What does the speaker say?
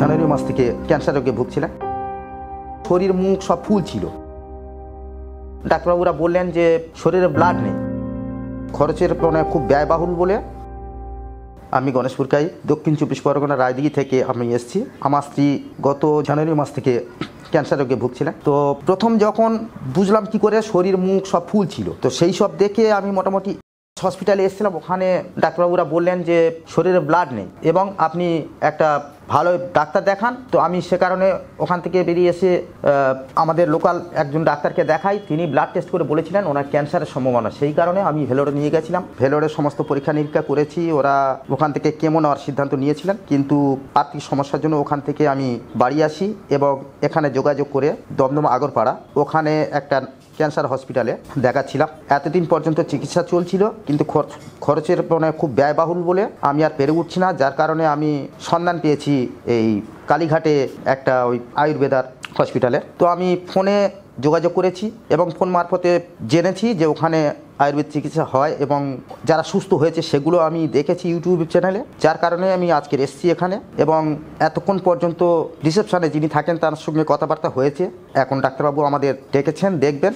জানুয়ারি মাস থেকে ক্যান্সার রোগে ভুগছিলেন। শরীর মুখ সব ফুল ছিল। ডাক্তারবাবুরা বললেন যে শরীরে ব্লাড নেই, খরচের খুব ব্যয়বহুল বলে আমি গণেশপুরকাই দক্ষিণ 24 পরগনা রায়দিঘি থেকে আমি এসেছি। আমার স্ত্রী গত জানুয়ারি মাস থেকে ক্যান্সার রোগে ভুগছিলেন। তো প্রথম যখন বুঝলাম কি করে শরীর মুখ সব ফুল ছিল, তো সেই সব দেখে আমি মোটামুটি হসপিটালে এসেছিলাম। ওখানে ডাক্তারবাবুরা বললেন যে শরীরে ব্লাড নেই এবং আপনি একটা ভালো ডাক্তার দেখান। তো আমি সে কারণে ওখান থেকে বেরিয়ে এসে আমাদের লোকাল একজন ডাক্তারকে দেখাই। তিনি ব্লাড টেস্ট করে বলেছিলেন ওনার ক্যান্সারের সম্ভাবনা। সেই কারণে আমি ভেলোরে নিয়ে গেছিলাম। ভেলোরের সমস্ত পরীক্ষা নিরীক্ষা করেছি। ওরা ওখান থেকে কেমো নেওয়ার সিদ্ধান্ত নিয়েছিলেন, কিন্তু আর্থিক সমস্যার জন্য ওখান থেকে আমি বাড়ি আসি এবং এখানে যোগাযোগ করে দমদম আগরপাড়া ওখানে একটা ক্যান্সার হসপিটালে দেখাচ্ছিলাম। এতদিন পর্যন্ত চিকিৎসা চলছিল, কিন্তু খরচের খুব ব্যয়বহুল বলে আমি আর পেরে উঠছি না। যার কারণে আমি সন্ধান পেয়েছি এই কালীঘাটে একটা ওই আয়ুর্বেদার হসপিটালে। তো আমি ফোনে যোগাযোগ করেছি এবং ফোন মারফতে জেনেছি যে ওখানে আয়ুর্বেদ চিকিৎসা হয় এবং যারা সুস্থ হয়েছে সেগুলো আমি দেখেছি ইউটিউব চ্যানেলে। যার কারণে আমি আজকে এসেছি এখানে এবং এতক্ষণ পর্যন্ত রিসেপশনে যিনি থাকেন তার সঙ্গে কথাবার্তা হয়েছে। এখন ডাক্তারবাবু আমাদের ডেকেছেন, দেখবেন।